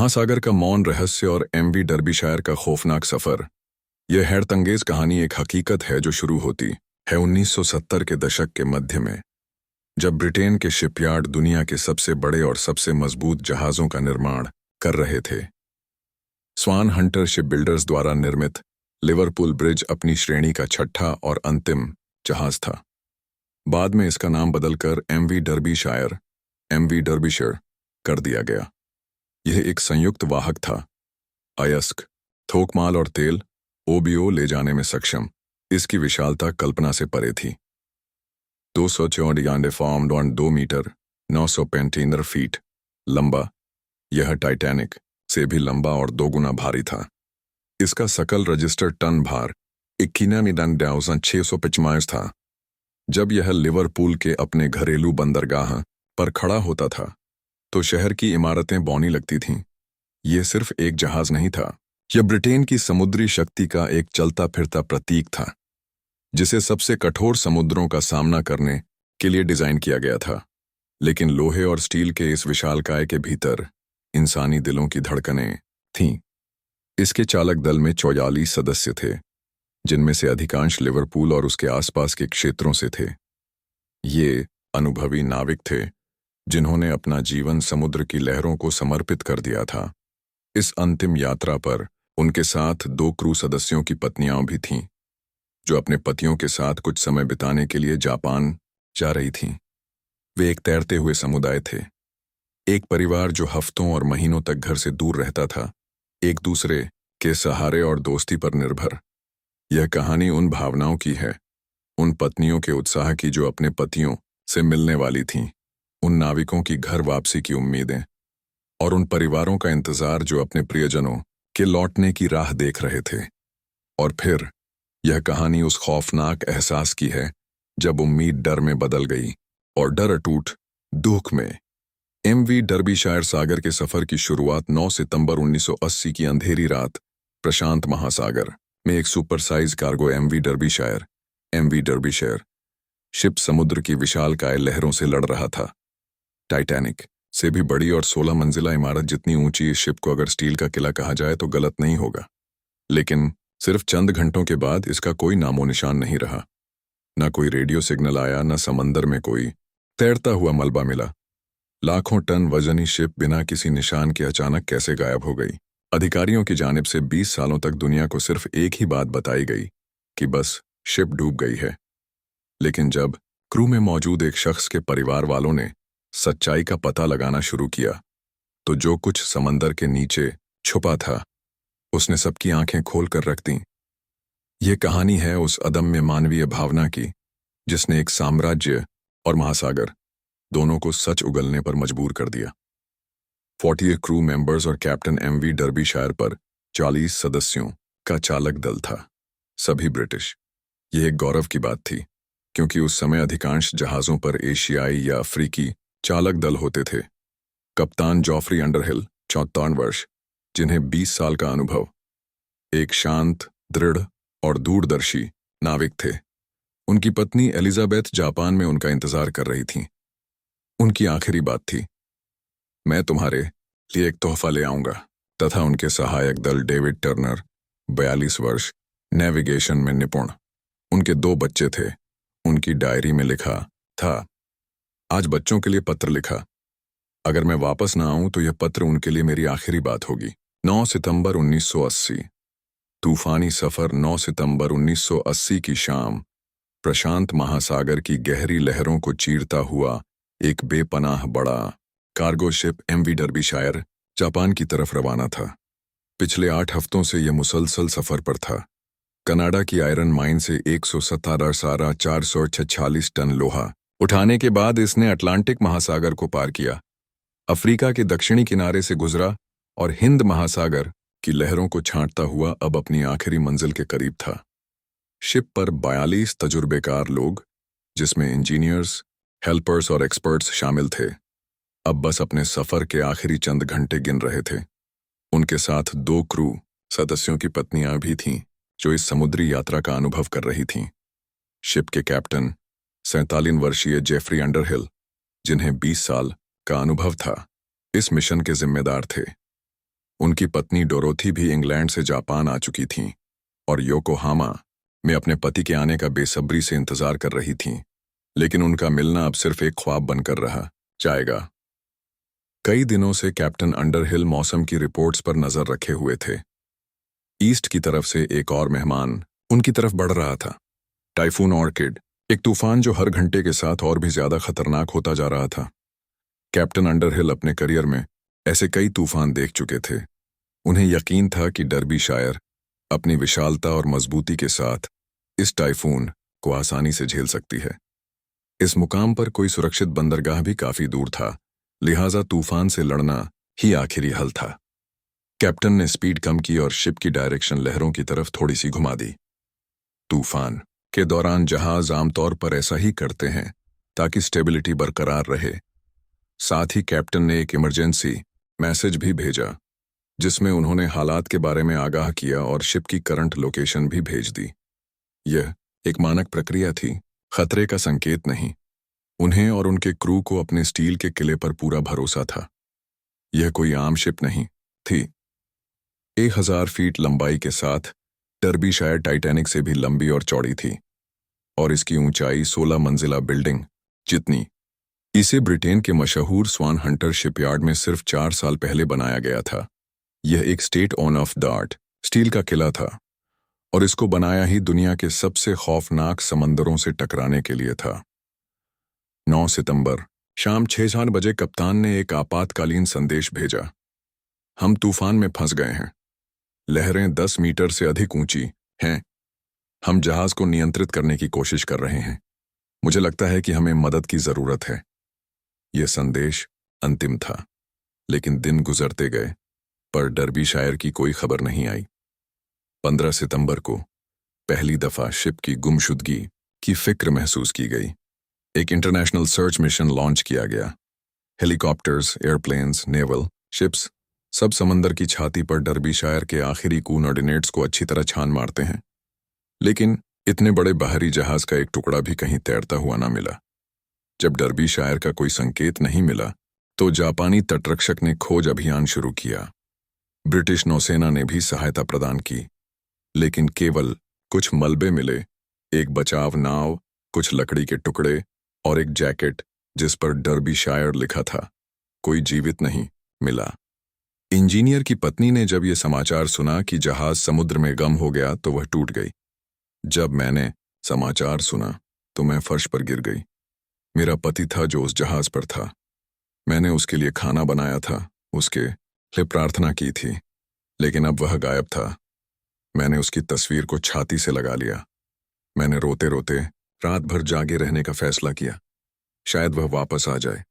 महासागर का मौन रहस्य और एमवी डर्बीशायर का खौफनाक सफर। यह हैरतअंगेज कहानी एक हकीकत है जो शुरू होती है 1970 के दशक के मध्य में, जब ब्रिटेन के शिपयार्ड दुनिया के सबसे बड़े और सबसे मजबूत जहाज़ों का निर्माण कर रहे थे। स्वान हंटर शिप बिल्डर्स द्वारा निर्मित लिवरपूल ब्रिज अपनी श्रेणी का छठा और अंतिम जहाज था। बाद में इसका नाम बदलकर एमवी डर्बीशायर कर दिया गया। यह एक संयुक्त वाहक था, अयस्क, थोक माल और तेल ओबीओ ले जाने में सक्षम। इसकी विशालता कल्पना से परे थी। 2 मीटर 935 फीट लंबा, यह टाइटैनिक से भी लंबा और 2 गुना भारी था। इसका सकल रजिस्टर्ड टन भार 91,650 था। जब यह लिवरपूल के अपने घरेलू बंदरगाह पर खड़ा होता था तो शहर की इमारतें बौनी लगती थीं। यह सिर्फ एक जहाज नहीं था, यह ब्रिटेन की समुद्री शक्ति का एक चलता फिरता प्रतीक था, जिसे सबसे कठोर समुद्रों का सामना करने के लिए डिजाइन किया गया था। लेकिन लोहे और स्टील के इस विशालकाय के भीतर इंसानी दिलों की धड़कनें थीं। इसके चालक दल में 44 सदस्य थे, जिनमें से अधिकांश लिवरपूल और उसके आसपास के क्षेत्रों से थे। ये अनुभवी नाविक थे जिन्होंने अपना जीवन समुद्र की लहरों को समर्पित कर दिया था। इस अंतिम यात्रा पर उनके साथ 2 क्रू सदस्यों की पत्नियां भी थीं, जो अपने पतियों के साथ कुछ समय बिताने के लिए जापान जा रही थीं। वे एक तैरते हुए समुदाय थे, एक परिवार जो हफ्तों और महीनों तक घर से दूर रहता था, एक दूसरे के सहारे और दोस्ती पर निर्भर। यह कहानी उन भावनाओं की है, उन पत्नियों के उत्साह की जो अपने पतियों से मिलने वाली थीं, उन नाविकों की घर वापसी की उम्मीदें और उन परिवारों का इंतजार जो अपने प्रियजनों के लौटने की राह देख रहे थे। और फिर यह कहानी उस खौफनाक एहसास की है जब उम्मीद डर में बदल गई और डर अटूट दुख में। एमवी डर्बीशायर सागर के सफर की शुरुआत 9 सितंबर 1980 की अंधेरी रात प्रशांत महासागर में एक सुपरसाइज कार्गो एमवी डर्बीशायर शिप समुद्र की विशालकाय लहरों से लड़ रहा था। टाइटैनिक से भी बड़ी और 16 मंजिला इमारत जितनी ऊंची इस शिप को अगर स्टील का किला कहा जाए तो गलत नहीं होगा। लेकिन सिर्फ चंद घंटों के बाद इसका कोई नामो निशान नहीं रहा। न कोई रेडियो सिग्नल आया, न समंदर में कोई तैरता हुआ मलबा मिला। लाखों टन वजनी शिप बिना किसी निशान के अचानक कैसे गायब हो गई। अधिकारियों की जानिब से 20 सालों तक दुनिया को सिर्फ एक ही बात बताई गई कि बस शिप डूब गई है। लेकिन जब क्रू में मौजूद एक शख्स के परिवार वालों ने सच्चाई का पता लगाना शुरू किया, तो जो कुछ समंदर के नीचे छुपा था उसने सबकी आंखें खोल कर रख दी। ये कहानी है उस अदम्य मानवीय भावना की जिसने एक साम्राज्य और महासागर दोनों को सच उगलने पर मजबूर कर दिया। 48 क्रू मेंबर्स और कैप्टन एमवी डर्बीशायर पर 40 सदस्यों का चालक दल था, सभी ब्रिटिश। यह एक गौरव की बात थी, क्योंकि उस समय अधिकांश जहाज़ों पर एशियाई या अफ्रीकी चालक दल होते थे। कप्तान जॉफरी अंडरहिल 54 वर्ष, जिन्हें 20 साल का अनुभव, एक शांत, दृढ़ और दूरदर्शी नाविक थे। उनकी पत्नी एलिजाबेथ जापान में उनका इंतजार कर रही थीं। उनकी आखिरी बात थी, मैं तुम्हारे लिए एक तोहफा ले आऊंगा। तथा उनके सहायक दल डेविड टर्नर 42 वर्ष, नेविगेशन में निपुण। उनके 2 बच्चे थे। उनकी डायरी में लिखा था, आज बच्चों के लिए पत्र लिखा। अगर मैं वापस ना आऊं तो यह पत्र उनके लिए मेरी आखिरी बात होगी। 9 सितंबर 1980। तूफानी सफर। 9 सितंबर 1980 की शाम प्रशांत महासागर की गहरी लहरों को चीरता हुआ एक बेपनाह बड़ा cargo ship MV Derbyshire Japan की तरफ रवाना था। पिछले 8 हफ्तों से यह मुसलसल सफर पर था। कनाडा की आयरन माइन से 117,446 टन लोहा उठाने के बाद इसने अटलांटिक महासागर को पार किया, अफ्रीका के दक्षिणी किनारे से गुजरा और हिंद महासागर की लहरों को छांटता हुआ अब अपनी आखिरी मंजिल के करीब था। शिप पर 42 तजुर्बेकार लोग, जिसमें इंजीनियर्स, हेल्पर्स और एक्सपर्ट्स शामिल थे, अब बस अपने सफर के आखिरी चंद घंटे गिन रहे थे। उनके साथ 2 क्रू सदस्यों की पत्नियां भी थीं, जो इस समुद्री यात्रा का अनुभव कर रही थीं। शिप के कैप्टन 47 वर्षीय जेफरी अंडरहिल, जिन्हें 20 साल का अनुभव था, इस मिशन के जिम्मेदार थे। उनकी पत्नी डोरोथी भी इंग्लैंड से जापान आ चुकी थीं और योकोहामा में अपने पति के आने का बेसब्री से इंतजार कर रही थीं, लेकिन उनका मिलना अब सिर्फ एक ख्वाब बनकर रह जाएगा। कई दिनों से कैप्टन अंडरहिल मौसम की रिपोर्ट्स पर नजर रखे हुए थे। ईस्ट की तरफ से एक और मेहमान उनकी तरफ बढ़ रहा था, टाइफून ऑर्किड, एक तूफान जो हर घंटे के साथ और भी ज्यादा खतरनाक होता जा रहा था। कैप्टन अंडरहिल अपने करियर में ऐसे कई तूफान देख चुके थे। उन्हें यकीन था कि डर्बीशायर अपनी विशालता और मजबूती के साथ इस टाइफून को आसानी से झेल सकती है। इस मुकाम पर कोई सुरक्षित बंदरगाह भी काफी दूर था, लिहाजा तूफान से लड़ना ही आखिरी हल था। कैप्टन ने स्पीड कम की और शिप की डायरेक्शन लहरों की तरफ थोड़ी सी घुमा दी। तूफान के दौरान जहाज आमतौर पर ऐसा ही करते हैं ताकि स्टेबिलिटी बरकरार रहे। साथ ही कैप्टन ने एक इमरजेंसी मैसेज भी भेजा जिसमें उन्होंने हालात के बारे में आगाह किया और शिप की करंट लोकेशन भी भेज दी। यह एक मानक प्रक्रिया थी, खतरे का संकेत नहीं। उन्हें और उनके क्रू को अपने स्टील के किले पर पूरा भरोसा था। यह कोई आम शिप नहीं थी। 1000 फीट लंबाई के साथ डर्बीशायर टाइटैनिक से भी लंबी और चौड़ी थी और इसकी ऊंचाई 16 मंजिला बिल्डिंग जितनी। इसे ब्रिटेन के मशहूर स्वान हंटर शिपयार्ड में सिर्फ 4 साल पहले बनाया गया था। यह एक state on off the art steel का किला था और इसको बनाया ही दुनिया के सबसे खौफनाक समंदरों से टकराने के लिए था। 9 सितंबर शाम 6:04 बजे कप्तान ने एक आपातकालीन संदेश भेजा। हम तूफान में फंस गए हैं। लहरें 10 मीटर से अधिक ऊंची हैं। हम जहाज को नियंत्रित करने की कोशिश कर रहे हैं। मुझे लगता है कि हमें मदद की जरूरत है। यह संदेश अंतिम था, लेकिन दिन गुजरते गए पर डर्बीशायर की कोई खबर नहीं आई। 15 सितंबर को पहली दफा शिप की गुमशुदगी की फिक्र महसूस की गई। एक इंटरनेशनल सर्च मिशन लॉन्च किया गया। हेलीकॉप्टर्स, एयरप्लेन्स, नेवल शिप्स सब समंदर की छाती पर डर्बीशायर के आखिरी कोऑर्डिनेट्स को अच्छी तरह छान मारते हैं, लेकिन इतने बड़े बाहरी जहाज का एक टुकड़ा भी कहीं तैरता हुआ ना मिला। जब डर्बीशायर का कोई संकेत नहीं मिला तो जापानी तटरक्षक ने खोज अभियान शुरू किया। ब्रिटिश नौसेना ने भी सहायता प्रदान की, लेकिन केवल कुछ मलबे मिले, एक बचाव नाव, कुछ लकड़ी के टुकड़े और एक जैकेट जिस पर डर्बीशायर लिखा था। कोई जीवित नहीं मिला। इंजीनियर की पत्नी ने जब यह समाचार सुना कि जहाज समुद्र में गम हो गया तो वह टूट गई। जब मैंने समाचार सुना तो मैं फर्श पर गिर गई। मेरा पति था जो उस जहाज पर था। मैंने उसके लिए खाना बनाया था, उसके लिए प्रार्थना की थी, लेकिन अब वह गायब था। मैंने उसकी तस्वीर को छाती से लगा लिया। मैंने रोते रोते रात भर जागे रहने का फैसला किया। शायद वह वापस आ जाए।